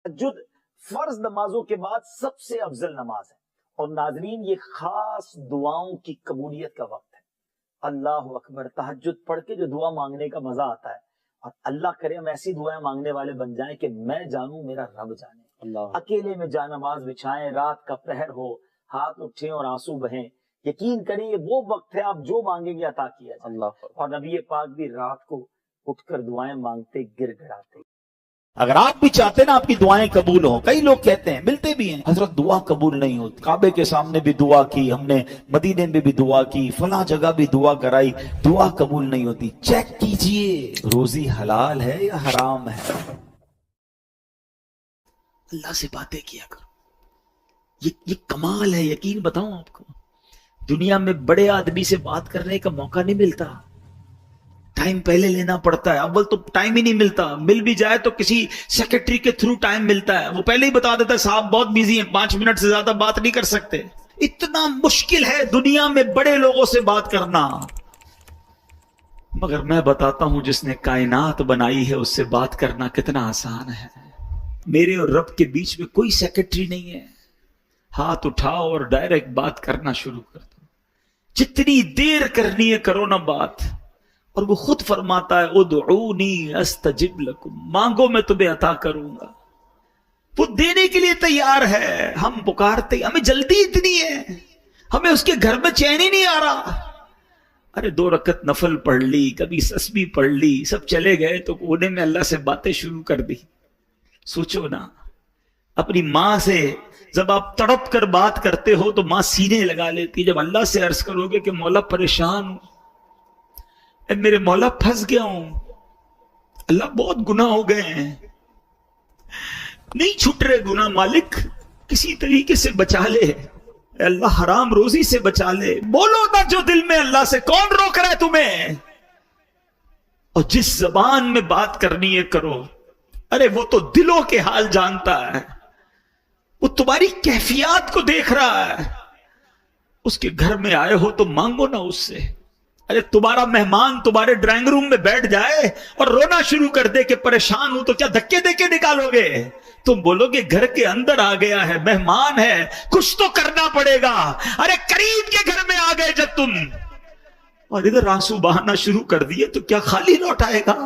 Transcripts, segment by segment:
تہجد فرض نمازوں کے بعد سب سے افضل نماز ہے، اور ناظرین یہ خاص دعاؤں کی قبولیت کا وقت ہے۔ اللہ اکبر، تہجد پڑھ کے جو دعا مانگنے کا مزہ آتا ہے، اور اللہ کرے ہم ایسی دعائیں مانگنے والے بن جائیں کہ میں جانوں میرا رب جانے۔ اللہ اکیلے میں جا نماز بچھائیں، رات کا پہر ہو، ہاتھ اٹھیں اور آنسو بہیں، یقین کریں یہ وہ وقت ہے آپ جو مانگیں گے عطا کیا جائے۔ اللہ اور نبی پاک بھی رات کو اٹھ کر دعائیں مانگتے گر گڑاتے۔ اگر آپ بھی چاہتے ہیں نا آپ کی دعائیں قبول ہوں، کئی لوگ کہتے ہیں، ملتے بھی ہیں، حضرت دعا قبول نہیں ہوتی، کعبے کے سامنے بھی دعا کی ہم نے، مدینے میں بھی دعا کی، فلاں جگہ بھی دعا کرائی، دعا قبول نہیں ہوتی۔ چیک کیجئے روزی حلال ہے یا حرام ہے۔ اللہ سے باتیں کیا کرو، یہ کمال ہے۔ یقین بتاؤں آپ کو، دنیا میں بڑے آدمی سے بات کرنے کا موقع نہیں ملتا، ٹائم پہلے لینا پڑتا ہے، اول تو ٹائم ہی نہیں ملتا، مل بھی جائے تو کسی سیکرٹری کے تھرو ٹائم ملتا ہے، وہ پہلے ہی بتا دیتا ہے صاحب بہت بیزی ہیں، 5 منٹ سے زیادہ بات نہیں کر سکتے۔ اتنا مشکل ہے دنیا میں بڑے لوگوں سے بات کرنا، مگر میں بتاتا ہوں جس نے کائنات بنائی ہے اس سے بات کرنا کتنا آسان ہے۔ میرے اور رب کے بیچ میں کوئی سیکرٹری نہیں ہے، ہاتھ اٹھاؤ اور ڈائریکٹ بات کرنا شروع کر دو، جتنی دیر کرنی ہے کرو نا بات، اور وہ خود فرماتا ہے ادعونی استجب لکم، مانگو میں تمہیں عطا کروں گا، وہ دینے کے لیے تیار ہے۔ ہم پکارتے، ہمیں جلدی اتنی ہے، ہمیں اس کے گھر میں چین ہی نہیں آ رہا۔ ارے 2 رکعت نفل پڑھ لی، کبھی تسبیح پڑھ لی، سب چلے گئے تو کونے میں اللہ سے باتیں شروع کر دی۔ سوچو نا، اپنی ماں سے جب آپ تڑپ کر بات کرتے ہو تو ماں سینے لگا لیتی، جب اللہ سے عرض کرو گے کہ مولا پریشان ہوں، اے میرے مولا پھنس گیا ہوں، اللہ بہت گناہ ہو گئے ہیں، نہیں چھٹ رہے گناہ، مالک کسی طریقے سے بچا لے، اے اللہ حرام روزی سے بچا لے، بولو نا جو دل میں اللہ سے، کون روک رہا ہے تمہیں؟ اور جس زبان میں بات کرنی ہے کرو۔ ارے وہ تو دلوں کے حال جانتا ہے، وہ تمہاری کیفیات کو دیکھ رہا ہے۔ اس کے گھر میں آئے ہو تو مانگو نا اس سے۔ ارے تمہارا مہمان تمہارے ڈرائنگ روم میں بیٹھ جائے اور رونا شروع کر دے کہ پریشان ہوں، تو کیا دھکے دے کے نکالو گے؟ تم بولو گے گھر کے اندر آ گیا ہے، مہمان ہے، کچھ تو کرنا پڑے گا۔ ارے قریب کے گھر میں آ گئے جب تم اور ادھر آنسو بہانا شروع کر دیے تو کیا خالی لوٹ آئے گا؟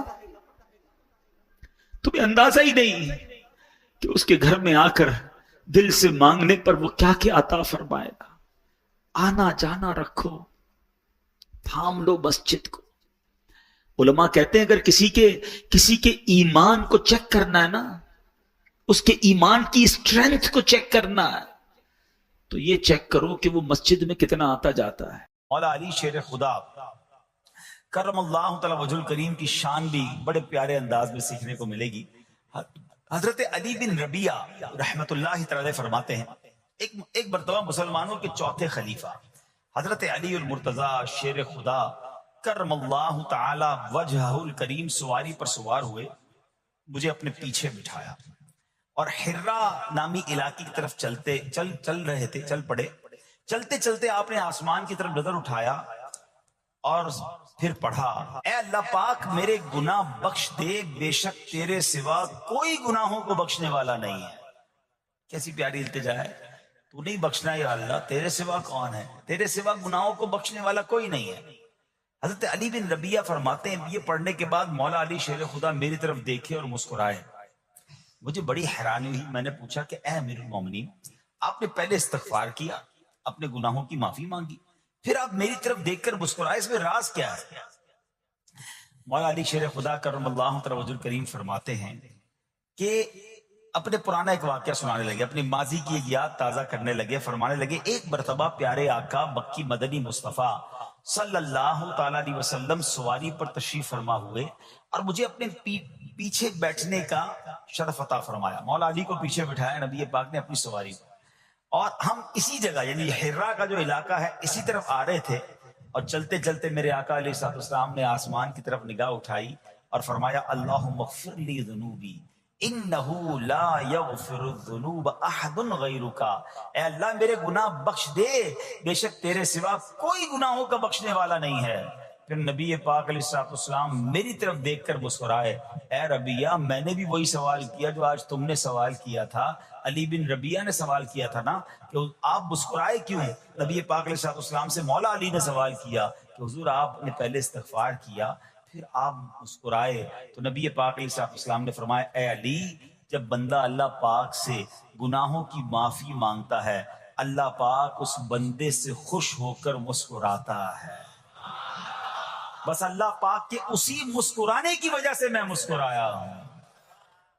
تمہیں اندازہ ہی نہیں کہ اس کے گھر میں آ کر دل سے مانگنے پر وہ کیا کیا عطا فرمائے گا۔ آنا جانا رکھو، تھام لو مسجد کو۔ علماء کہتے ہیں اگر کسی کے ایمان کو چیک کرنا ہے نا، اس کے ایمان کی اسٹرینتھ کو چیک کرنا ہے، تو یہ چیک کرو کہ وہ مسجد میں کتنا آتا جاتا ہے۔ مولا علی شیر خدا کرم اللہ تعالی وجہ الکریم کی شان بھی بڑے پیارے انداز میں سیکھنے کو ملے گی۔ حضرت علی بن ربیعہ رحمت اللہ تعالی فرماتے ہیں ایک مرتبہ مسلمانوں کے چوتھے خلیفہ حضرت علی المرتضی شیر خدا کرم اللہ تعالی وجہہ الکریم سواری پر سوار ہوئے، مجھے اپنے پیچھے بٹھایا اور حرہ نامی علاقے کی طرف چل رہے تھے، چل پڑے۔ چلتے چلتے آپ نے آسمان کی طرف نظر اٹھایا اور پھر پڑھا، اے اللہ پاک میرے گناہ بخش دے، بے شک تیرے سوا کوئی گناہوں کو بخشنے والا نہیں ہے۔ کیسی پیاری التجا ہے، تو نہیں بخشنا یا اللہ، تیرے سوا کون ہے؟ تیرے سوا گناہوں کو بخشنے والا کوئی نہیں ہے۔ حضرت علی بن ربیعہ فرماتے ہیں یہ پڑھنے کے بعد مولا علی شیر خدا میری طرف دیکھے اور مسکرائے۔ مجھے بڑی حیرانی ہوئی، میں نے پوچھا کہ اے امیر المومنین، آپ نے پہلے استغفار کیا، اپنے گناہوں کی معافی مانگی، پھر آپ میری طرف دیکھ کر مسکرائے، اس میں راز کیا ہے؟ مولا علی شیر خدا کرم اللہ تعالی وجہ الکریم فرماتے ہیں کہ اپنے پرانا ایک واقعہ سنانے لگے، اپنی ماضی کی ایک یاد تازہ کرنے لگے۔ فرمانے لگے ایک مرتبہ پیارے آقا مکی مدنی مصطفیٰ صلی اللہ تعالی علیہ وسلم سواری پر تشریف فرما ہوئے اور مجھے اپنے پیچھے بیٹھنے کا شرف عطا فرمایا۔ مولا علی کو پیچھے بٹھایا نبی پاک نے اپنی سواری پر، اور ہم اسی جگہ یعنی حرہ کا جو علاقہ ہے اسی طرف آ رہے تھے، اور چلتے چلتے میرے آقا علیہ الصلوۃ والسلام نے آسمان کی طرف نگاہ اٹھائی اور فرمایا اللہم اغفر لی ذنوبی انہو لا یغفر الذنوب احد غیرک، اے اللہ میرے گناہ بخش دے، بے شک تیرے سوا کوئی گناہوں کا بخشنے والا نہیں ہے۔ پھر نبی پاک علیہ السلام میری طرف دیکھ کر مسکرائے، اے ربیہ میں نے بھی وہی سوال کیا جو آج تم نے سوال کیا تھا، علی بن ربیہ نے سوال کیا تھا نا کہ آپ مسکرائے کیوں؟ نبی پاک علیہ السلام سے مولا علی نے سوال کیا کہ حضور آپ نے پہلے استغفار کیا پھر آپ مسکرائے، تو نبی پاک علیہ السلام نے فرمایا اے علی، جب بندہ اللہ پاک سے گناہوں کی معافی مانگتا ہے اللہ پاک اس بندے سے خوش ہو کر مسکراتا ہے، بس اللہ پاک کے اسی مسکرانے کی وجہ سے میں مسکرایا ہوں۔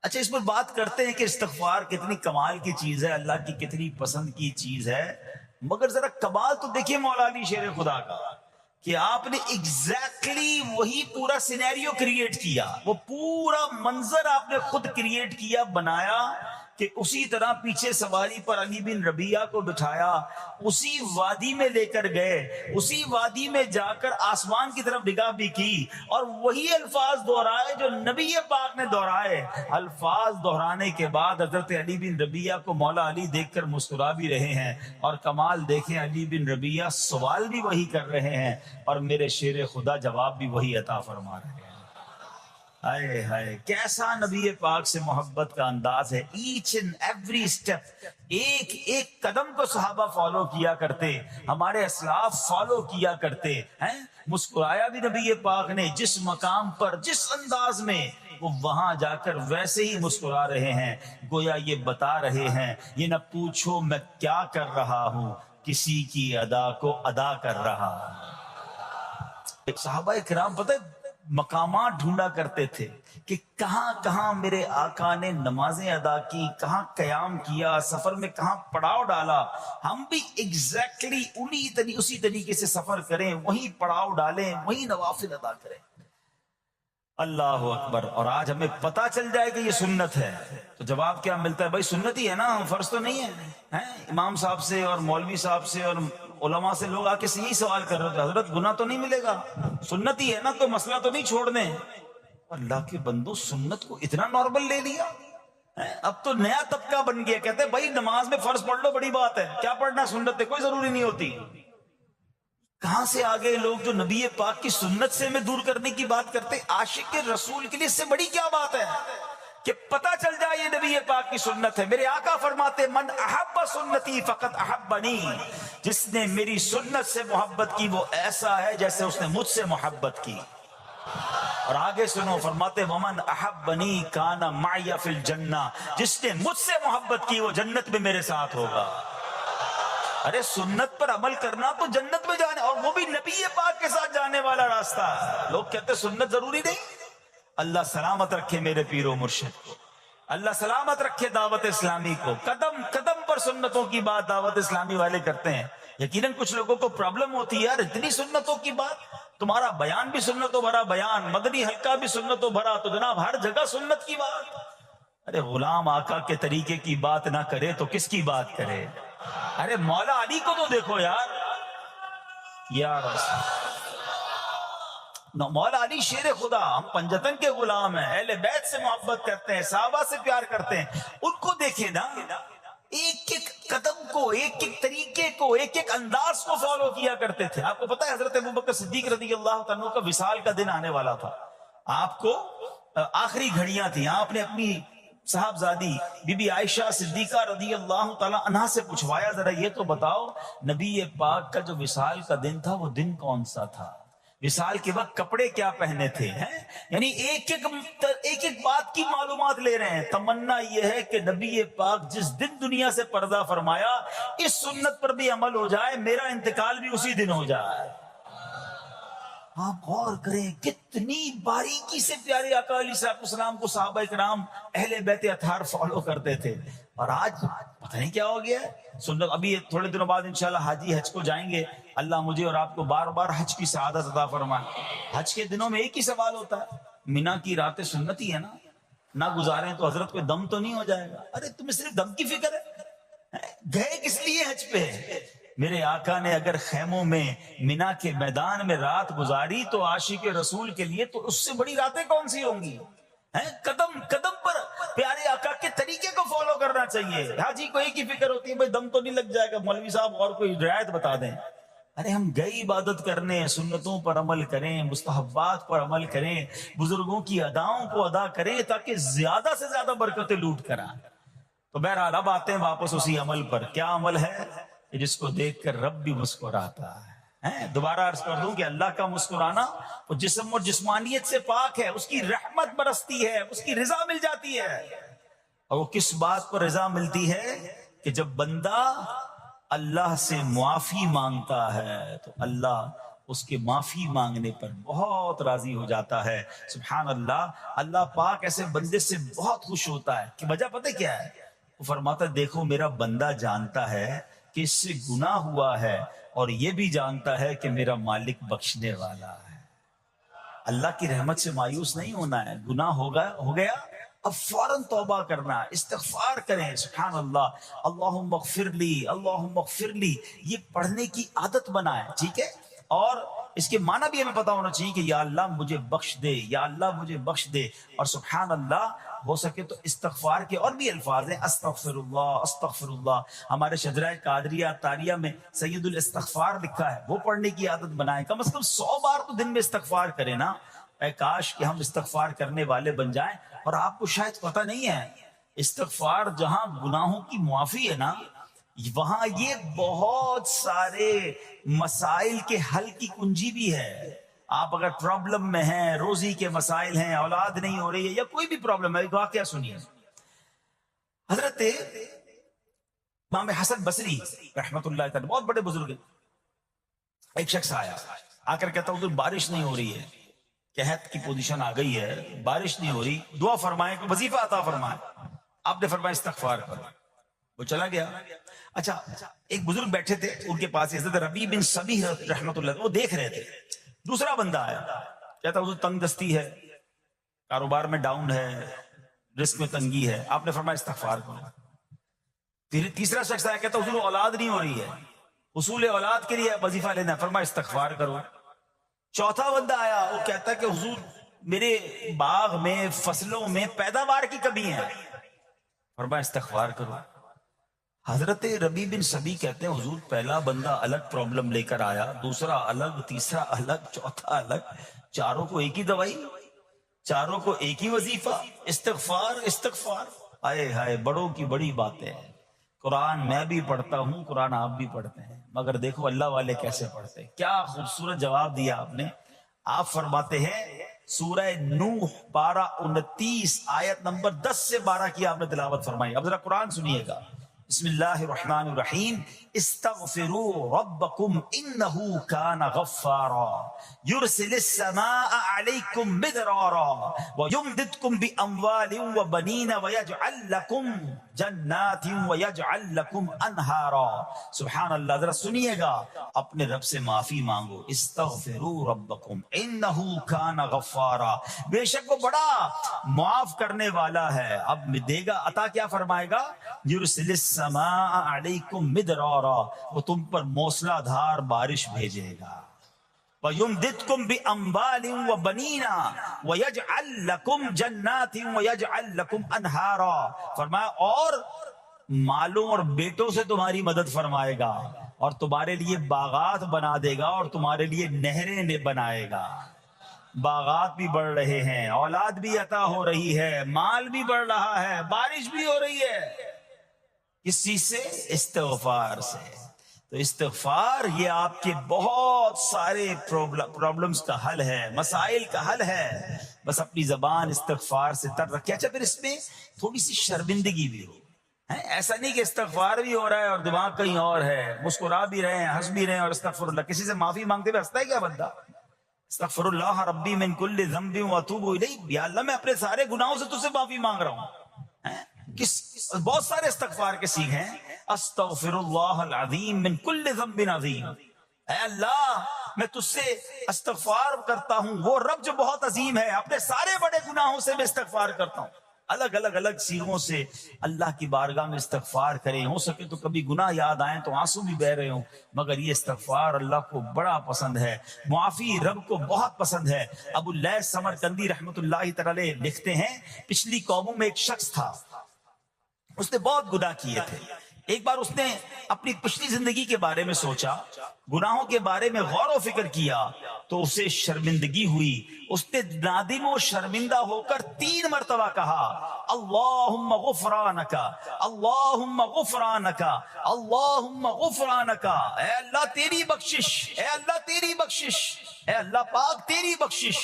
اچھا اس پر بات کرتے ہیں کہ استغفار کتنی کمال کی چیز ہے، اللہ کی کتنی پسند کی چیز ہے، مگر ذرا کمال تو دیکھیے مولا علی شیر خدا کا کہ آپ نے ایگزیکٹلی وہی پورا سینیریو کریٹ کیا، وہ پورا منظر آپ نے خود کریٹ کیا، بنایا کہ اسی طرح پیچھے سواری پر علی بن ربیہ کو بٹھایا، اسی وادی میں لے کر گئے، اسی وادی میں جا کر آسمان کی طرف نگاہ بھی کی اور وہی الفاظ دہرائے جو نبی پاک نے دہرائے۔ الفاظ دہرانے کے بعد حضرت علی بن ربیہ کو مولا علی دیکھ کر مسکرا بھی رہے ہیں، اور کمال دیکھیں علی بن ربیہ سوال بھی وہی کر رہے ہیں اور میرے شیر خدا جواب بھی وہی عطا فرما رہے ہیں۔ ہائے ہائے کیسا نبی پاک سے محبت کا انداز ہے، ایچ اینڈ ایوری سٹیپ، ایک ایک قدم کو صحابہ فالو کیا کرتے، ہمارے اسلاف فالو کیا کرتے ہیں۔ مسکرایا بھی نبی پاک نے جس مقام پر جس انداز میں، وہ وہاں جا کر ویسے ہی مسکرا رہے ہیں، گویا یہ بتا رہے ہیں یہ نہ پوچھو میں کیا کر رہا ہوں، کسی کی ادا کو ادا کر رہا ہوں۔ ایک صحابہ کرام پتہ مقامات ڈھونڈا کرتے تھے کہ کہاں کہاں میرے آقا نے نمازیں ادا کی، کہاں قیام کیا، سفر میں کہاں پڑاؤ ڈالا، ہم بھی ایگزیکٹلی اسی طریقے سے سفر کریں، وہیں پڑاؤ ڈالیں، وہیں نوافل ادا کریں۔ اللہ اکبر۔ اور آج ہمیں پتا چل جائے کہ یہ سنت ہے تو جواب کیا ملتا ہے؟ بھائی سنت ہی ہے نا، فرض تو نہیں ہے۔ امام صاحب سے اور مولوی صاحب سے اور علماء سے لوگ آ کے یہی سوال کر رہے تھے، حضرت گناہ تو نہیں ملے گا، سنت ہی ہے نا، کوئی مسئلہ تو نہیں چھوڑ دیں۔ اللہ کے بندو سنت کو اتنا نارمل لے لیا، اب تو نیا طبقہ بن گیا، کہتے ہیں بھائی نماز میں فرض پڑھ لو، بڑی بات ہے، کیا پڑھنا سنت ہے کوئی ضروری نہیں ہوتی۔ کہاں سے آگے لوگ جو نبی پاک کی سنت سے ہمیں دور کرنے کی بات کرتے، عاشق رسول کے لیے اس سے بڑی کیا بات ہے کہ پتہ چل جائے یہ نبی پاک کی سنت ہے۔ میرے آقا فرماتے من احب سنتی فقط احبنی، جس نے میری سنت سے محبت کی وہ ایسا ہے جیسے اس نے مجھ سے محبت کی۔ اور آگے سنو، فرماتے ومن احبنی کان معی فی الجنہ، جس نے مجھ سے محبت کی وہ جنت میں میرے ساتھ ہوگا۔ ارے سنت پر عمل کرنا تو جنت میں جانے، اور وہ بھی نبی پاک کے ساتھ جانے والا راستہ ہے۔ لوگ کہتے سنت ضروری نہیں۔ اللہ سلامت رکھے میرے پیر و مرشد کو، اللہ سلامت رکھے دعوت اسلامی کو، قدم قدم پر سنتوں کی بات دعوت اسلامی والے کرتے ہیں۔ یقیناً کچھ لوگوں کو پرابلم ہوتی ہے، یار اتنی سنتوں کی بات، تمہارا بیان بھی سنتوں بھرا بیان، مدنی حلقہ بھی سنتوں بھرا، تو جناب ہر جگہ سنت کی بات۔ ارے غلام آقا کے طریقے کی بات نہ کرے تو کس کی بات کرے؟ ارے مولا علی کو تو دیکھو یار مولا علی شیر خدا، ہم پنجتن کے غلام ہیں، اہل بیت سے محبت کرتے ہیں، صحابہ سے پیار کرتے ہیں، ان کو دیکھیں نا، ایک ایک قدم کو، ایک ایک طریقے کو، ایک ایک انداز کو فالو کیا کرتے تھے۔ آپ کو پتا ہے حضرت ابوبکر صدیق رضی اللہ تعالیٰ کا وصال کا دن آنے والا تھا، آپ کو آخری گھڑیاں تھیں، آپ نے اپنی صاحبزادی بی بی عائشہ صدیقہ رضی اللہ تعالیٰ عنہا سے پوچھوایا ذرا یہ تو بتاؤ نبی پاک کا جو وصال کا دن تھا وہ دن کون سا تھا، وصال کے وقت کپڑے کیا پہنے تھے، یعنی ایک ایک بات کی معلومات لے رہے ہیں۔ تمنا یہ ہے کہ نبی پاک جس دن دنیا سے پردہ فرمایا اس سنت پر بھی عمل ہو جائے، میرا انتقال بھی اسی دن ہو جائے۔ آپ غور کریں کتنی باریکی سے پیارے آقا علیہ السلام کو صحابہ کرام اہل بیت اطہار فالو کرتے تھے، اور آج پتہ نہیں کیا ہو گیا ہے سنت۔ ابھی تھوڑے دنوں بعد انشاءاللہ حاجی حج کو جائیں گے، اللہ مجھے اور آپ کو بار بار حج کی سعادت عطا فرمائے۔ حج کے دنوں میں ایک ہی سوال ہوتا ہے، مینا کی راتیں سنتی ہے نا، نہ گزاریں تو حضرت کوئی دم تو نہیں ہو جائے گا۔ ارے تمہیں صرف دم کی فکر ہے، گئے کس لیے حج پہ؟ میرے آقا نے اگر خیموں میں مینا کے میدان میں رات گزاری تو عاشق رسول کے لیے تو اس سے بڑی راتیں کون سی ہوں گی؟ قدم قدم پر پیارے آقا کے طریقے کو فالو کرنا چاہیے۔ حاجی کو ایک ہی فکر ہوتی ہے بھائی دم تو نہیں لگ جائے گا، مولوی صاحب اور کوئی رعایت بتا دیں۔ ارے ہم گئے عبادت کرنے، سنتوں پر عمل کریں، مستحبات پر عمل کریں، بزرگوں کی اداؤں کو ادا کریں تاکہ زیادہ سے زیادہ برکتیں لوٹ کر آئیں۔ تو بہرحال اب آتے ہیں واپس اسی عمل پر۔ کیا عمل ہے؟ جس کو دیکھ کر رب بھی مسکراتا ہے۔ دوبارہ عرض کر دوں کہ اللہ کا مسکرانا وہ جسم اور جسمانیت سے پاک ہے، اس کی رحمت برستی ہے، اس کی رضا مل جاتی ہے۔ اور وہ کس بات پر رضا ملتی ہے؟ کہ جب بندہ اللہ سے معافی مانگتا ہے تو اللہ اس کے معافی مانگنے پر بہت راضی ہو جاتا ہے۔ سبحان اللہ، اللہ پاک ایسے بندے سے بہت خوش ہوتا ہے۔ کہ وجہ پتہ کیا ہے؟ وہ فرماتا ہے دیکھو میرا بندہ جانتا ہے کہ اس سے گناہ ہوا ہے، اور یہ بھی جانتا ہے کہ میرا مالک بخشنے والا ہے۔ اللہ کی رحمت سے مایوس نہیں ہونا ہے۔ گناہ ہو گیا اب فوراً توبہ کرنا، استغفار کریں۔ سبحان اللہ، اللہم اغفر لی، اللہم اغفر لی، یہ پڑھنے کی عادت بنائیں، ٹھیک ہے؟ اور اس کے معنی بھی ہمیں پتا ہونا چاہیے کہ یا اللہ مجھے بخش دے، یا اللہ مجھے بخش دے۔ اور سبحان اللہ، ہو سکے تو استغفار کے اور بھی الفاظ ہیں، استغفر اللہ، استغفر اللہ۔ ہمارے شجرہ قادریہ طاریہ میں سید الاستغفار لکھا ہے، وہ پڑھنے کی عادت بنائیں۔ کم از کم 100 بار تو دن میں استغفار کریں نا۔ اے کاش کہ ہم استغفار کرنے والے بن جائیں۔ اور آپ کو شاید پتہ نہیں ہے، استغفار جہاں گناہوں کی معافی ہے نا، وہاں یہ بہت سارے مسائل کے حل کی کنجی بھی ہے۔ آپ اگر پرابلم میں ہیں، روزی کے مسائل ہیں، اولاد نہیں ہو رہی ہے، یا کوئی بھی پرابلم ہے، واقعہ سنیے۔ حضرت امام حسن بصری رحمت اللہ تعالی بہت بڑے بزرگ ہیں، ایک شخص آیا، آ کر کہتا حضور بارش نہیں ہو رہی ہے، قحط کی پوزیشن آ گئی ہے، بارش نہیں ہو رہی، دعا فرمائیں، کوئی وظیفہ عطا فرمائیں۔ آپ نے فرمایا استغفار کرو۔ وہ چلا گیا۔ اچھا، ایک بزرگ بیٹھے تھے ان کے پاس، حضرت ربیع بن صبیح رحمت اللہ، وہ دیکھ رہے تھے۔ دوسرا بندہ آیا، کہتا حضور تنگ دستی ہے، کاروبار میں ڈاؤن ہے، رزق میں تنگی ہے۔ آپ نے فرمایا استغفار کرو۔ پھر تیسرا شخص آیا، کہتا حضور اولاد نہیں ہو رہی ہے، حصول اولاد کے لیے وظیفہ لینا ہے، فرمایا استغفار کرو۔ چوتھا بندہ آیا، وہ کہتا کہ حضور میرے باغ میں، فصلوں میں پیداوار کی کمی ہے، فرمایا استغفار کرو۔ حضرت ربیع بن صبیح کہتے ہیں حضور پہلا بندہ الگ پرابلم لے کر آیا، دوسرا الگ، تیسرا الگ، چوتھا الگ، چاروں کو ایک ہی دوائی، چاروں کو ایک ہی وظیفہ، استغفار استغفار۔ آئے ہائے، بڑوں کی بڑی باتیں ہیں۔ قرآن میں بھی پڑھتا ہوں، قرآن آپ بھی پڑھتے ہیں، مگر دیکھو اللہ والے کیسے پڑھتے ہیں۔ کیا خوبصورت جواب دیا آپ نے۔ آپ فرماتے ہیں سورہ نوح پارہ 29 آیت نمبر 10 سے 12 کی آپ نے تلاوت فرمائی۔ اب ذرا قرآن سنیے گا۔ بسم اللہ الرحمن الرحیم، استغفروا ربکم انہو کان غفارا یرسل السماء علیکم مدرارا ویمددکم باموال وبنین ویجعل لکم جنات ویجعل لکم انہارا۔ سبحان اللہ، ذرا سنیے گا، اپنے رب سے معافی مانگو۔ استغفروا ربکم انہو کان غفارا، بے شک وہ بڑا معاف کرنے والا ہے۔ اب دے گا عطا، کیا فرمائے گا؟ یرسل السماء علیکم مدرارا، وہ تم پر موسلا دھار بارش بھیجے گا۔ وَيُمْدِدْكُمْ بِأَمْوَالٍ وَبَنِينَ وَيَجْعَلْ لَكُمْ جَنَّاتٍ وَيَجْعَلْ لَكُمْ أَنْهَارًا، فرمایا اور مالوں اور بیٹوں سے تمہاری مدد فرمائے گا، اور تمہارے لیے باغات بنا دے گا، اور تمہارے لیے نہریں بنائے گا۔ باغات بھی بڑھ رہے ہیں، اولاد بھی عطا ہو رہی ہے، مال بھی بڑھ رہا ہے، بارش بھی ہو رہی ہے۔ کس چیز سے؟ استغفار سے۔ تو استغفار یہ آپ کے بہت سارے پرابلمز کا حل ہے، مسائل کا حل ہے۔ بس اپنی زبان استغفار سے تر رکھے۔ اچھا، پھر اس میں تھوڑی سی شرمندگی بھی ہو، ایسا نہیں کہ استغفار بھی ہو رہا ہے اور دماغ کہیں اور ہے، مسکرا بھی رہے ہیں، ہنس بھی رہے ہیں، اور استغفر اللہ، کسی سے معافی مانگتے ہوئے ہنستا ہے کیا بندہ؟ استغفر اللہ ربی من کل ذنب واتوب الیہ، یا اللہ میں اپنے سارے گناہوں سے تجھ سے معافی مانگ رہا ہوں۔ بہت سارے استغفار کے سیکھ ہیں، استغفر اللہ العظیم من کل ذنب عظیم، اے اللہ میں تجھ سے استغفار کرتا ہوں، وہ رب جو بہت عظیم ہے، اپنے سارے بڑے گناہوں سے میں استغفار کرتا ہوں۔ الگ الگ سیغوں سے اللہ کی بارگاہ میں استغفار کریں۔ ہو سکے تو کبھی گناہ یاد آئیں تو آنسو بھی بہ رہے ہوں، مگر یہ استغفار اللہ کو بڑا پسند ہے، معافی رب کو بہت پسند ہے۔ ابو اللیث سمرقندی رحمت اللہ تعالی لکھتے ہیں، پچھلی قوموں میں ایک شخص تھا، اس نے بہت گناہ کیے تھے، ایک بار اس نے اپنی پچھلی زندگی کے بارے میں سوچا، گناہوں کے بارے میں غور و فکر کیا تو اسے شرمندگی ہوئی. اس نے نادم و شرمندہ ہو کر 3 مرتبہ کہا اللہم غفرانک، اللہم غفرانک، اللہم غفرانک. اے اللہ تیری بخشش، اے اللہ تیری بخشش، اے اللہ پاک تیری بخشش.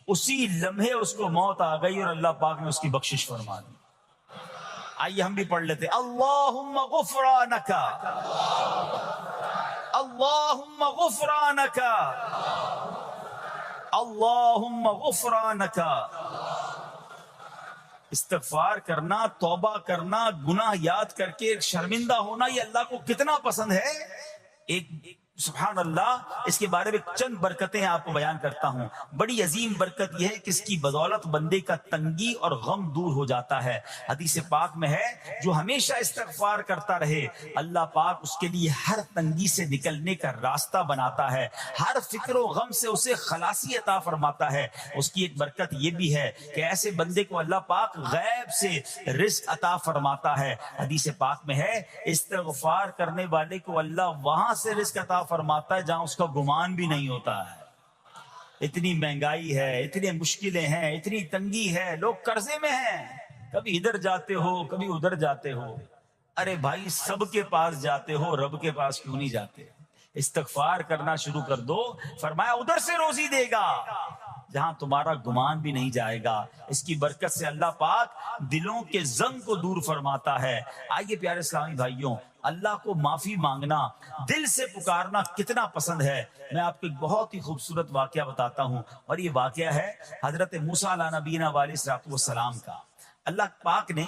اسی لمحے اس کو موت آ گئی اور اللہ پاک نے اس کی بخشش فرما دی. آئیے ہم بھی پڑھ لیتے اللہم غفرانک، اللہم غفرانک، اللہم غفرانک. استغفار کرنا، توبہ کرنا، گناہ یاد کر کے شرمندہ ہونا، یہ اللہ کو کتنا پسند ہے. ایک سبحان اللہ، اس کے بارے میں چند برکتیں آپ کو بیان کرتا ہوں. بڑی عظیم برکت یہ ہے کہ اس کی بدولت بندے کا تنگی اور غم دور ہو جاتا ہے. حدیث پاک میں ہے جو ہمیشہ استغفار کرتا رہے اللہ پاک اس کے لیے ہر تنگی سے نکلنے کا راستہ بناتا ہے، ہر فکر و غم سے اسے خلاصی عطا فرماتا ہے. اس کی ایک برکت یہ بھی ہے کہ ایسے بندے کو اللہ پاک غیب سے رزق عطا فرماتا ہے. حدیث پاک میں ہے استغفار کرنے والے کو اللہ وہاں سے رزق عطا فرماتا ہے جہاں اس کا گمان بھی نہیں ہوتا ہے. اتنی مہنگائی ہے، اتنی مشکلیں ہیں، اتنی تنگی ہے، لوگ قرضے میں ہیں، کبھی ادھر جاتے ہو کبھی ادھر جاتے ہو. ارے بھائی سب کے پاس جاتے ہو، رب کے پاس کیوں نہیں جاتے؟ استغفار کرنا شروع کر دو، فرمایا ادھر سے روزی دے گا جہاں تمہارا گمان بھی نہیں جائے گا. اس کی برکت سے اللہ پاک دلوں کے زنگ کو دور فرماتا ہے. آئیے پیارے اسلامی بھائیوں، اللہ کو معافی مانگنا، دل سے پکارنا کتنا پسند ہے. میں آپ کو ایک بہت ہی خوبصورت واقعہ بتاتا ہوں، اور یہ واقعہ ہے حضرت موسیٰ علیہ نبینا علیہ السلام کا. اللہ پاک نے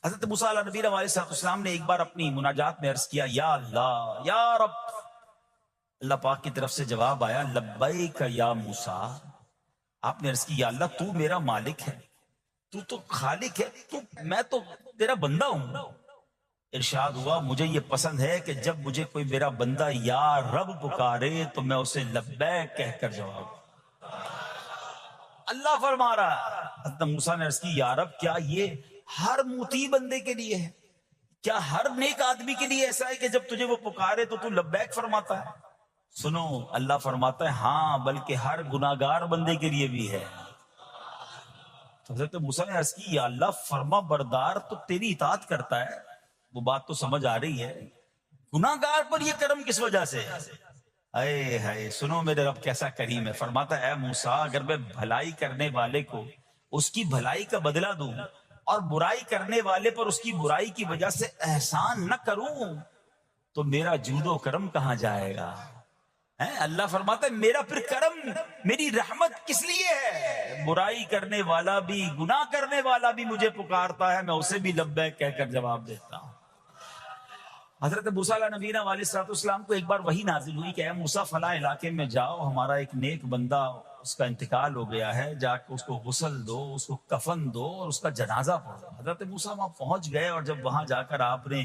حضرت موسیٰ علیہ نبینا علیہ السلام نے ایک بار اپنی مناجات میں عرض کیا یا اللہ یا رب. اللہ پاک کی طرف سے جواب آیا لبیک یا موسیٰ. آپ نے عرض کی یا اللہ تو میرا مالک ہے، تو تو خالق ہے، میں تو تیرا بندہ ہوں. ارشاد ہوا مجھے یہ پسند ہے کہ جب مجھے کوئی میرا بندہ یا رب پکارے تو میں اسے لبیک کہہ کر جواب. اللہ فرما رہا ہے حضرت موسیٰ نے عرض کی یا رب کیا یہ ہر موتی بندے کے لیے ہے؟ کیا ہر نیک آدمی کے لیے ایسا ہے کہ جب تجھے وہ پکارے تو لبیک فرماتا ہے؟ سنو اللہ فرماتا ہے ہاں بلکہ ہر گناہگار بندے کے لیے بھی ہے. تو حضرت موسیٰ نے عرض کی یا اللہ فرما بردار تو تیری اطاعت کرتا ہے، وہ بات تو سمجھ آ رہی ہے، گناہگار پر یہ کرم کس وجہ سے؟ اے ہائے سنو میرے رب کیسا کریم ہے. فرماتا ہے اے موسیٰ اگر میں بھلائی کرنے والے کو اس کی بھلائی کا بدلہ دوں اور برائی کرنے والے پر اس کی برائی کی وجہ سے احسان نہ کروں تو میرا جود و کرم کہاں جائے گا؟ اللہ فرماتا ہے میرا پھر کرم، میری رحمت کس لیے ہے؟ برائی کرنے والا بھی، گناہ کرنے والا بھی مجھے پکارتا ہے، میں اسے بھی لبیک کہہ کر جواب دیتا ہوں. حضرت موسیٰ علیہ نبینا علیہ السلام کو ایک بار وحی نازل ہوئی کہ اے موسیٰ فلاں علاقے میں جاؤ، ہمارا ایک نیک بندہ اس کا انتقال ہو گیا ہے، جا کے اس کو غسل دو، اس کو کفن دو اور اس کا جنازہ پڑھو. حضرت موسیٰ وہاں پہنچ گئے اور جب وہاں جا کر آپ نے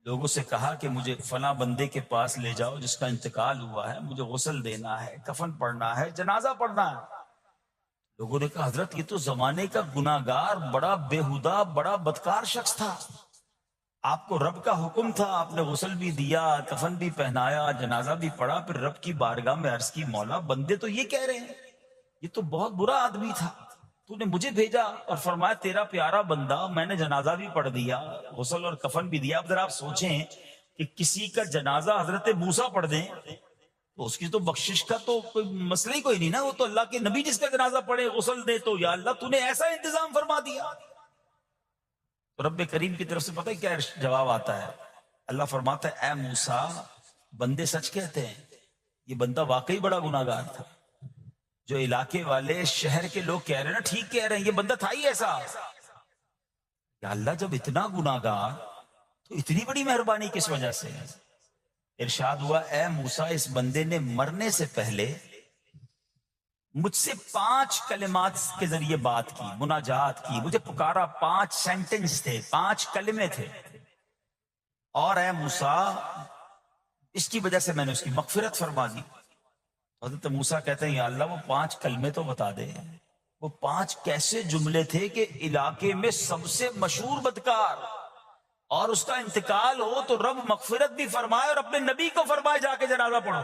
لوگوں سے کہا کہ مجھے فلاں بندے کے پاس لے جاؤ جس کا انتقال ہوا ہے، مجھے غسل دینا ہے، کفن پڑھنا ہے، جنازہ پڑھنا ہے. لوگوں نے کہا حضرت یہ تو زمانے کا گناہگار، بڑا بےہودہ، بڑا بدکار شخص تھا، آپ کو رب کا حکم تھا، آپ نے غسل بھی دیا، کفن بھی پہنایا، جنازہ بھی پڑھا، پھر رب کی بارگاہ میں عرض کی مولا بندے تو یہ کہہ رہے ہیں یہ تو بہت برا آدمی تھا، تو نے مجھے بھیجا اور فرمایا تیرا پیارا بندہ، میں نے جنازہ بھی پڑھ دیا، غسل اور کفن بھی دیا. اب ذرا آپ سوچیں کہ کسی کا جنازہ حضرت موسیٰ پڑھ دیں تو اس کی تو بخشش کا تو کوئی مسئلہ ہی کوئی نہیں نا، وہ تو اللہ کے نبی جس کا جنازہ پڑھے غسل دے تو یا اللہ تو نے ایسا انتظام فرما دیا. تو رب کریم کی طرف سے پتہ ہے کیا جواب آتا ہے؟ اللہ فرماتا ہے اے موسیٰ بندے سچ کہتے ہیں، یہ بندہ واقعی بڑا گناہگار تھا. جو علاقے والے شہر کے لوگ کہہ رہے ہیں نا ٹھیک کہہ رہے ہیں، یہ بندہ تھا ہی ایسا. یا اللہ جب اتنا گناہگار تو اتنی بڑی مہربانی کس وجہ سے؟ ارشاد ہوا اے موسیٰ اس بندے نے مرنے سے پہلے مجھ سے 5 کلمات کے ذریعے بات کی، مناجات کی، مجھے پکارا، 5 سینٹنس تھے، 5 کلمے تھے، اور اے موسیٰ اس کی وجہ سے میں نے اس کی مغفرت فرما دی. حضرت موسیٰ کہتے ہیں یا اللہ وہ 5 کلمے تو بتا دے، وہ 5 کیسے جملے تھے کہ علاقے میں سب سے مشہور بدکار اور اس کا انتقال ہو تو رب مغفرت بھی فرمائے اور اپنے نبی کو فرمائے جا کے جنازہ پڑھو.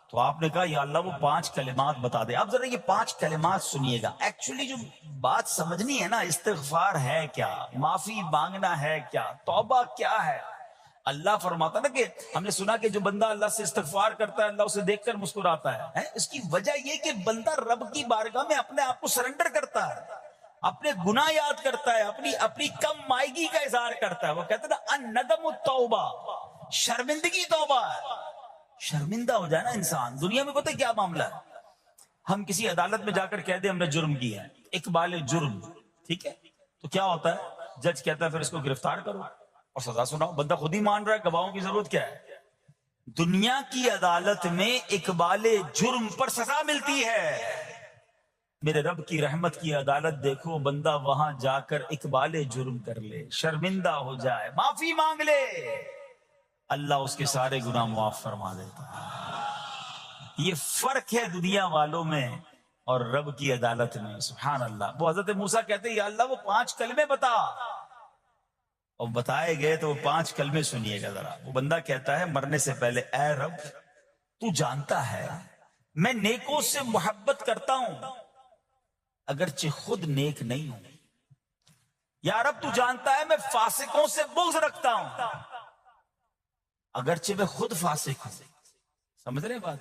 تو آپ نے کہا یا اللہ وہ 5 کلمات بتا دے. آپ ذرا یہ 5 کلمات سنیے گا. ایکچولی جو بات سمجھنی ہے نا، استغفار ہے کیا، معافی مانگنا ہے کیا، توبہ کیا ہے. اللہ فرماتا نا کہ ہم نے سنا کہ جو بندہ اللہ سے استغفار کرتا ہے اللہ اسے دیکھ کر مسکراتا ہے. اس کی وجہ یہ کہ بندہ رب کی بارگاہ میں اپنے آپ کو سرنڈر کرتا ہے، اپنے گناہ یاد کرتا ہے، اپنی کم مائگی کا اظہار کرتا ہے. وہ کہتے ہیں نا الندم التوبہ، شرمندگی توبہ ہے. شرمندہ ہو جائے نا انسان. دنیا میں پتہ کیا معاملہ ہے، ہم کسی عدالت میں جا کر کہہ دیں ہم نے جرم کیا ہے، اقبال جرم، ٹھیک ہے، تو کیا ہوتا ہے، جج کہتا ہے پھر اس کو گرفتار کرو اور سزا سناؤ. بندہ خود ہی مان رہا ہے، گواہوں کی ضرورت کیا ہے. دنیا کی عدالت میں اقبال جرم پر سزا ملتی ہے. میرے رب کی رحمت کی عدالت دیکھو، بندہ وہاں جا کر اقبال جرم کر لے، شرمندہ ہو جائے، معافی مانگ لے، اللہ اس کے سارے گناہ معاف فرما دیتا ہے. یہ فرق ہے دنیا والوں میں اور رب کی عدالت میں. سبحان اللہ. وہ حضرت موسیٰ کہتے ہیں یا اللہ وہ 5 کلمے بتا، اور بتائے گئے تو وہ 5 کلمے سنیے گا ذرا. وہ بندہ کہتا ہے مرنے سے پہلے اے رب تو جانتا ہے میں نیکوں سے محبت کرتا ہوں اگرچہ خود نیک نہیں ہوں. یا رب تو جانتا ہے میں فاسقوں سے بغض رکھتا ہوں اگرچہ میں خود فاسق ہوں. سمجھ رہے بات؟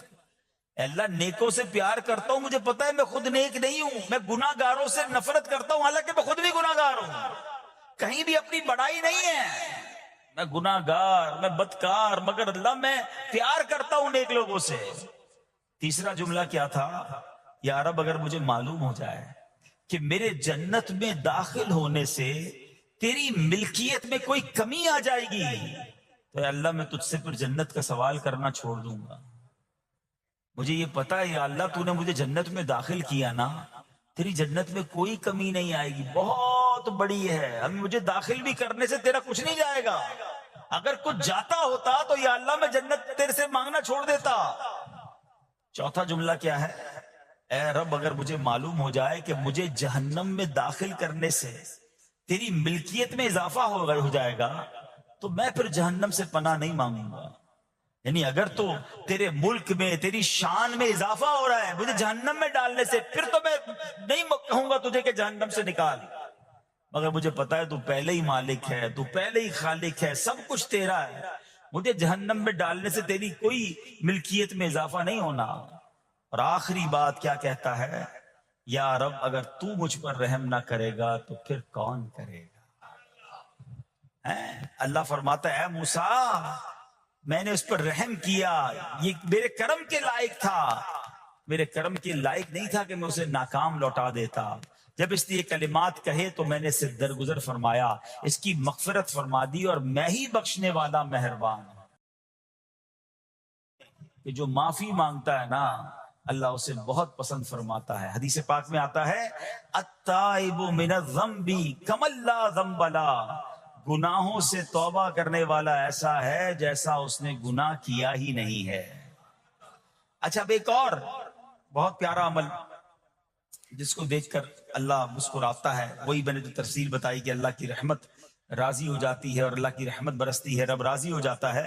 اے اللہ نیکوں سے پیار کرتا ہوں، مجھے پتا ہے میں خود نیک نہیں ہوں. میں گناہ گاروں سے نفرت کرتا ہوں حالانکہ میں خود بھی گناہ گار ہوں. کہیں بھی اپنی بڑائی نہیں ہے، میں گناہ گار، میں بدکار، مگر اللہ میں پیار کرتا ہوں نیک لوگوں سے. تیسرا جملہ کیا تھا، یا رب اگر مجھے معلوم ہو جائے کہ میرے جنت میں داخل ہونے سے تیری ملکیت میں کوئی کمی آ جائے گی تو اے اللہ میں تجھ سے پھر جنت کا سوال کرنا چھوڑ دوں گا. مجھے یہ پتا ہے یا اللہ تو نے مجھے جنت میں داخل کیا نا، تیری جنت میں کوئی کمی نہیں آئے گی، بہت بڑی ہے، ابھی مجھے داخل بھی کرنے سے تیرا کچھ نہیں جائے گا. اگر کچھ جاتا ہوتا تو یا اللہ میں جنت تیرے سے مانگنا چھوڑ دیتا. چوتھا جملہ کیا ہے، اے رب اگر مجھے معلوم ہو جائے کہ مجھے جہنم میں داخل کرنے سے تیری ملکیت میں اضافہ ہو جائے گا تو میں پھر جہنم سے پناہ نہیں مانگوں گا. یعنی اگر تو تیرے ملک میں تیری شان میں اضافہ ہو رہا ہے مجھے جہنم میں ڈالنے سے، پھر تو میں نہیں کہوں گا تجھے کہ جہنم سے نکال. مگر مجھے پتا ہے تو پہلے ہی مالک ہے، تو پہلے ہی خالق ہے، سب کچھ تیرا ہے، مجھے جہنم میں ڈالنے سے تیری کوئی ملکیت میں اضافہ نہیں ہونا. اور آخری بات کیا کہتا ہے، یا رب اگر تو مجھ پر رحم نہ کرے گا تو پھر کون کرے گا. اللہ فرماتا ہے اے موسیٰ میں نے اس پر رحم کیا، یہ میرے کرم کے لائق تھا، میرے کرم کے لائق نہیں تھا کہ میں اسے ناکام لوٹا دیتا. جب اس نے یہ کلمات کہے تو میں نے اسے درگزر فرمایا، اس کی مغفرت فرما دی، اور میں ہی بخشنے والا مہربان ہوں. کہ جو معافی مانگتا ہے نا اللہ اسے بہت پسند فرماتا ہے. حدیث پاک میں آتا ہے التائب من الذنب کمن لا ذنب له، گناہوں سے توبہ کرنے والا ایسا ہے جیسا اس نے گناہ کیا ہی نہیں ہے. اچھا اب ایک اور بہت پیارا عمل جس کو دیکھ کر اللہ مسکراتا ہے، وہی میں نے جو تفصیل بتائی کہ اللہ کی رحمت راضی ہو جاتی ہے اور اللہ کی رحمت برستی ہے، رب راضی ہو جاتا ہے.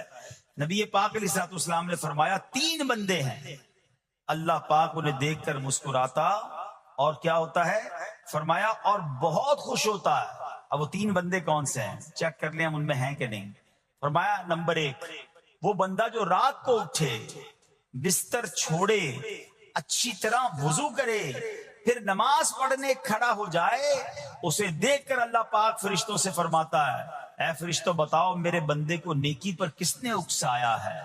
نبی پاک علیہ الصلوۃ والسلام نے فرمایا 3 بندے ہیں اللہ پاک انہیں دیکھ کر مسکراتا اور کیا ہوتا ہے، فرمایا اور بہت خوش ہوتا ہے. اب وہ 3 بندے کون سے ہیں چیک کر لیں ہم ان میں ہیں کہ نہیں. فرمایا نمبر 1 وہ بندہ جو رات کو اٹھے، بستر چھوڑے، اچھی طرح وضو کرے، پھر نماز پڑھنے کھڑا ہو جائے، اسے دیکھ کر اللہ پاک فرشتوں سے فرماتا ہے اے فرشتوں بتاؤ میرے بندے کو نیکی پر کس نے اکسایا ہے.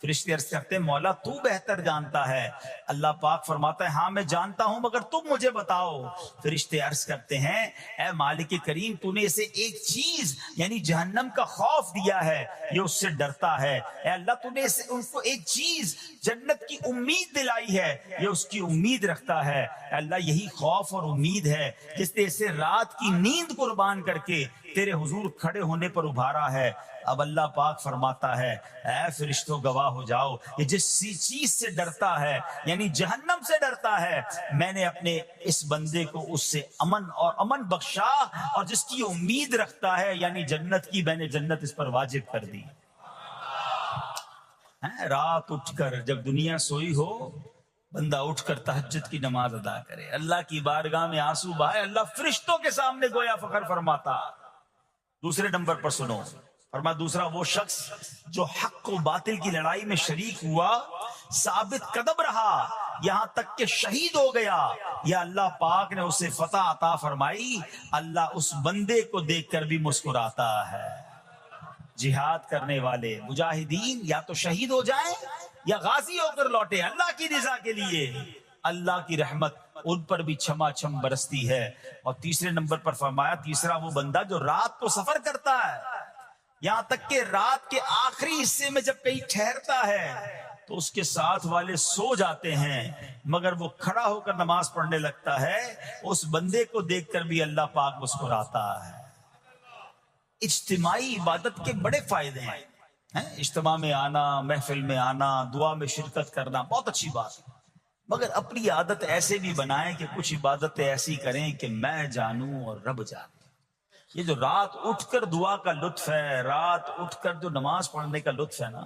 فرشتے عرض کرتے ہیں مولا تو بہتر جانتا ہے. اللہ پاک فرماتا ہے ہاں میں جانتا ہوں مگر تم مجھے بتاؤ. فرشتے عرض کرتے ہیں اے مالک کریم تو نے اسے ایک چیز یعنی جہنم کا خوف دیا ہے، یہ اس سے ڈرتا ہے. اے اللہ تو نے ان کو ایک چیز جنت کی امید دلائی ہے، یہ اس کی امید رکھتا ہے. اے اللہ یہی خوف اور امید ہے جس نے اسے رات کی نیند قربان کر کے تیرے حضور کھڑے ہونے پر ابھارا ہے. اب اللہ پاک فرماتا ہے اے فرشتوں گواہ ہو جاؤ, یہ جس چیز سے ڈرتا ہے یعنی جہنم سے ڈرتا ہے, میں نے اپنے اس بندے کو اس سے امن بخشا, اور جس کی امید رکھتا ہے یعنی جنت کی, میں نے جنت اس پر واجب کر دی. رات اٹھ کر جب دنیا سوئی ہو, بندہ اٹھ کر تہجد کی نماز ادا کرے, اللہ کی بارگاہ میں آنسو بہائے, اللہ فرشتوں کے سامنے گویا فخر فرماتا. دوسرے نمبر پر سنو, فرما دوسرا وہ شخص جو حق و باطل کی لڑائی میں شریک ہوا, ثابت قدم رہا, یہاں تک کہ شہید ہو گیا, یا اللہ پاک نے اسے فتح عطا فرمائی, اللہ اس بندے کو دیکھ کر بھی مسکراتا ہے. جہاد کرنے والے مجاہدین یا تو شہید ہو جائیں یا غازی ہو کر لوٹے اللہ کی رضا کے لیے, اللہ کی رحمت ان پر بھی چھما چھم برستی ہے. اور تیسرے نمبر پر فرمایا تیسرا وہ بندہ جو رات کو سفر کرتا ہے, یہاں تک کہ رات کے آخری حصے میں جب کہیں ٹھہرتا ہے تو اس کے ساتھ والے سو جاتے ہیں, مگر وہ کھڑا ہو کر نماز پڑھنے لگتا ہے, اس بندے کو دیکھ کر بھی اللہ پاک مسکراتا ہے. اجتماعی عبادت کے بڑے فائدے ہیں. اجتماع میں آنا, محفل میں آنا, دعا میں شرکت کرنا بہت اچھی بات ہے, مگر اپنی عادت ایسے بھی بنائیں کہ کچھ عبادتیں ایسی کریں کہ میں جانوں اور رب جانے. یہ جو رات اٹھ کر دعا کا لطف ہے, رات اٹھ کر جو نماز پڑھنے کا لطف ہے نا,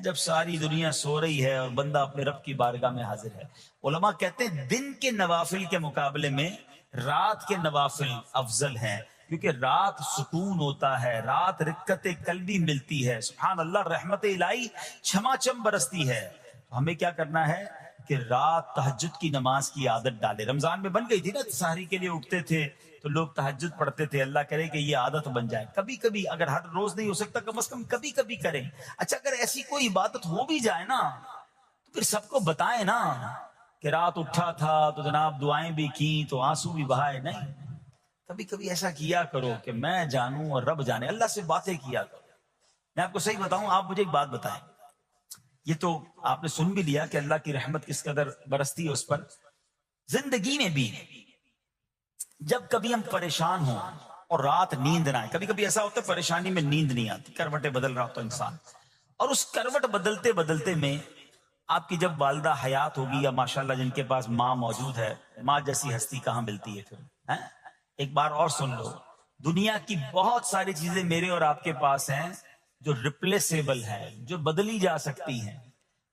جب ساری دنیا سو رہی ہے اور بندہ اپنے رب کی بارگاہ میں حاضر ہے. علماء کہتے ہیں دن کے نوافل کے مقابلے میں رات کے نوافل افضل ہیں, کیونکہ رات سکون ہوتا ہے, رات رکت قلبی ملتی ہے, سبحان اللہ, رحمت الہی چھما چھم برستی ہے. ہمیں کیا کرنا ہے کہ رات تہجد کی نماز کی عادت ڈالے. رمضان میں بن گئی تھی نا, سحری کے لیے اٹھتے تھے تو لوگ تہجد پڑھتے تھے. اللہ کرے کہ یہ عادت بن جائے. کبھی کبھی, اگر ہر روز نہیں ہو سکتا کم از کم کبھی کبھی کریں. اچھا اگر ایسی کوئی عبادت ہو بھی جائے نا تو پھر سب کو بتائیں نا کہ رات اٹھا تھا تو جناب دعائیں بھی کی تو آنسو بھی بہائے. نہیں, کبھی کبھی ایسا کیا کرو کہ میں جانوں اور رب جانے, اللہ سے باتیں کیا کرو. میں آپ کو صحیح بتاؤں, آپ مجھے ایک بات بتائیں, یہ تو آپ نے سن بھی لیا کہ اللہ کی رحمت کس قدر برستی ہے اس پر. زندگی میں بھی جب کبھی ہم پریشان ہوں اور رات نیند نہ آئے, کبھی کبھی ایسا ہوتا ہے پریشانی میں نیند نہیں آتی, کروٹیں بدل رہا ہوتا ہے انسان, اور اس کروٹ بدلتے بدلتے میں آپ کی جب والدہ حیات ہوگی یا ماشاءاللہ جن کے پاس ماں موجود ہے, ماں جیسی ہستی کہاں ملتی ہے پھر. ایک بار اور سن لو, دنیا کی بہت ساری چیزیں میرے اور آپ کے پاس ہیں جو ریپلیسیبل ہے, جو بدلی جا سکتی ہیں.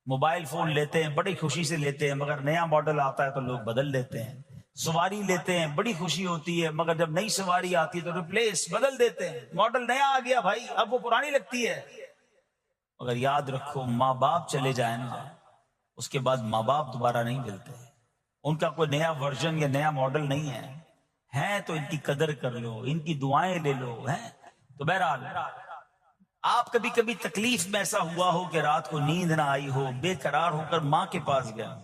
موبائل فون لیتے ہیں, بڑی خوشی سے لیتے ہیں, مگر نیا ماڈل آتا ہے تو لوگ بدل لیتے ہیں. سواری لیتے ہیں, بڑی خوشی ہوتی ہے, مگر جب نئی سواری آتی ہے تو ریپلیس بدل دیتے ہیں. ماڈل نیا آ گیا بھائی, اب وہ پرانی لگتی ہے. مگر یاد رکھو, ماں باپ چلے جائیں نا, اس کے بعد ماں باپ دوبارہ نہیں ملتے. ان کا کوئی نیا ورژن یا نیا ماڈل نہیں ہے. تو ان کی قدر کر لو, ان کی دعائیں لے لو. تو بہرحال آپ کبھی کبھی تکلیف میں ایسا ہوا ہو کہ رات کو نیند نہ آئی ہو, بے قرار ہو کر ماں کے پاس گیا,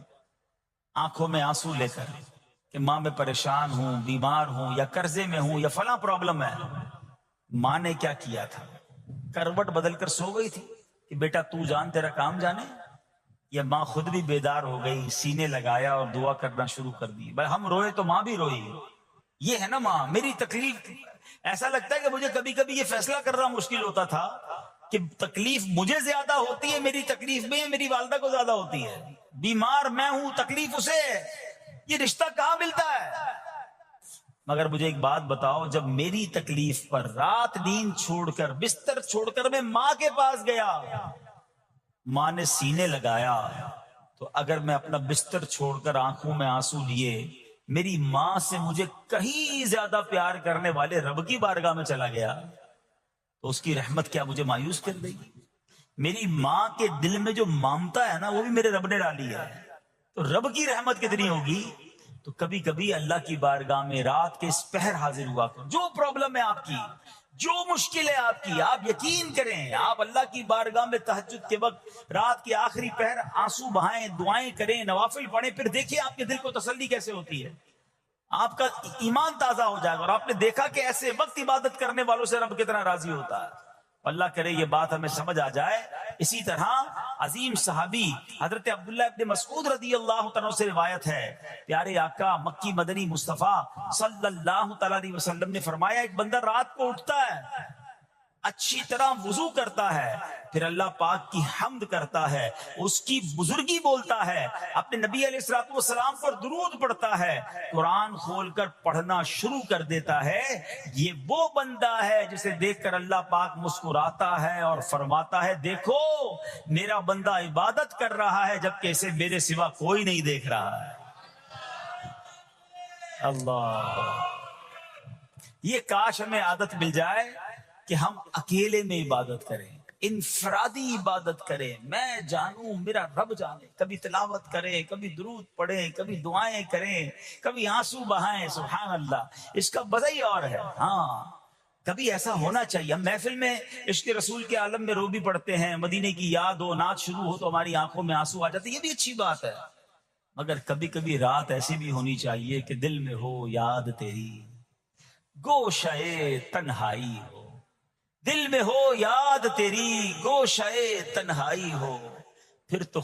آنکھوں میں آنسو لے کر کہ ماں میں پریشان ہوں, بیمار ہوں, یا قرضے میں ہوں, یا فلاں پرابلم ہے. ماں نے کیا کیا تھا, کروٹ بدل کر سو گئی تھی کہ بیٹا تو جان تیرا کام جانے, یا ماں خود بھی بیدار ہو گئی, سینے لگایا اور دعا کرنا شروع کر دی. بھائی ہم روئے تو ماں بھی روئی. یہ ہے نا ماں. میری تکلیف, ایسا لگتا ہے کہ مجھے کبھی کبھی یہ فیصلہ کرنا مشکل ہوتا تھا کہ تکلیف مجھے زیادہ ہوتی ہے میری تکلیف میں, میری والدہ کو زیادہ ہوتی ہے. بیمار میں ہوں, تکلیف اسے, یہ رشتہ کہاں ملتا ہے. مگر مجھے ایک بات بتاؤ, جب میری تکلیف پر رات نیند چھوڑ کر, بستر چھوڑ کر میں ماں کے پاس گیا, ماں نے سینے لگایا, تو اگر میں اپنا بستر چھوڑ کر آنکھوں میں آنسو لیے میری ماں سے مجھے کہیں زیادہ پیار کرنے والے رب کی بارگاہ میں چلا گیا, تو اس کی رحمت کیا مجھے مایوس کر دے گی. میری ماں کے دل میں جو ممتا ہے نا, وہ بھی میرے رب نے ڈالی ہے. تو رب کی رحمت کتنی ہوگی. تو کبھی کبھی اللہ کی بارگاہ میں رات کے اس پہر حاضر ہوا کرو. جو پرابلم ہے آپ کی, جو مشکل ہے آپ کی, آپ یقین کریں, آپ اللہ کی بارگاہ میں تہجد کے وقت رات کے آخری پہر آنسو بہائیں, دعائیں کریں, نوافل پڑھیں, پھر دیکھیں آپ کے دل کو تسلی کیسے ہوتی ہے. آپ کا ایمان تازہ ہو جائے گا, اور آپ نے دیکھا کہ ایسے وقت عبادت کرنے والوں سے رب کتنا راضی ہوتا ہے. اللہ کرے یہ بات ہمیں سمجھ آ جائے. اسی طرح عظیم صحابی حضرت عبداللہ ابن مسعود رضی اللہ تعالیٰ سے روایت ہے، پیارے آقا مکی مدنی مصطفیٰ صلی اللہ تعالیٰ علیہ وسلم نے فرمایا، ایک بندہ رات کو اٹھتا ہے، اچھی طرح وضو کرتا ہے، پھر اللہ پاک کی حمد کرتا ہے، اس کی بزرگی بولتا ہے، اپنے نبی علیہ الصلوۃ والسلام پر درود پڑھتا ہے، قرآن کھول کر پڑھنا شروع کر دیتا ہے. یہ وہ بندہ ہے جسے دیکھ کر اللہ پاک مسکراتا ہے اور فرماتا ہے، دیکھو میرا بندہ عبادت کر رہا ہے جبکہ اسے میرے سوا کوئی نہیں دیکھ رہا ہے. اللہ، یہ کاش ہمیں عادت مل جائے کہ ہم اکیلے میں عبادت کریں، انفرادی عبادت کریں، میں جانوں میرا رب جانے. کبھی تلاوت کریں، کبھی درود پڑھیں، کبھی دعائیں کریں، کبھی آنسو بہائیں. سبحان اللہ، اس کا مزہ ہی اور ہے. ہاں، کبھی ایسا ہونا چاہیے. ہم محفل میں عشق رسول کے عالم میں رو بھی پڑھتے ہیں، مدینے کی یاد ہو، نعت شروع ہو تو ہماری آنکھوں میں آنسو آ جاتے، یہ بھی اچھی بات ہے. مگر کبھی کبھی رات ایسی بھی ہونی چاہیے کہ دل میں ہو یاد تیری، گوشے تنہائی ہو. دل میں ہو یاد تیری، گوشے تنہائی ہو، پھر تو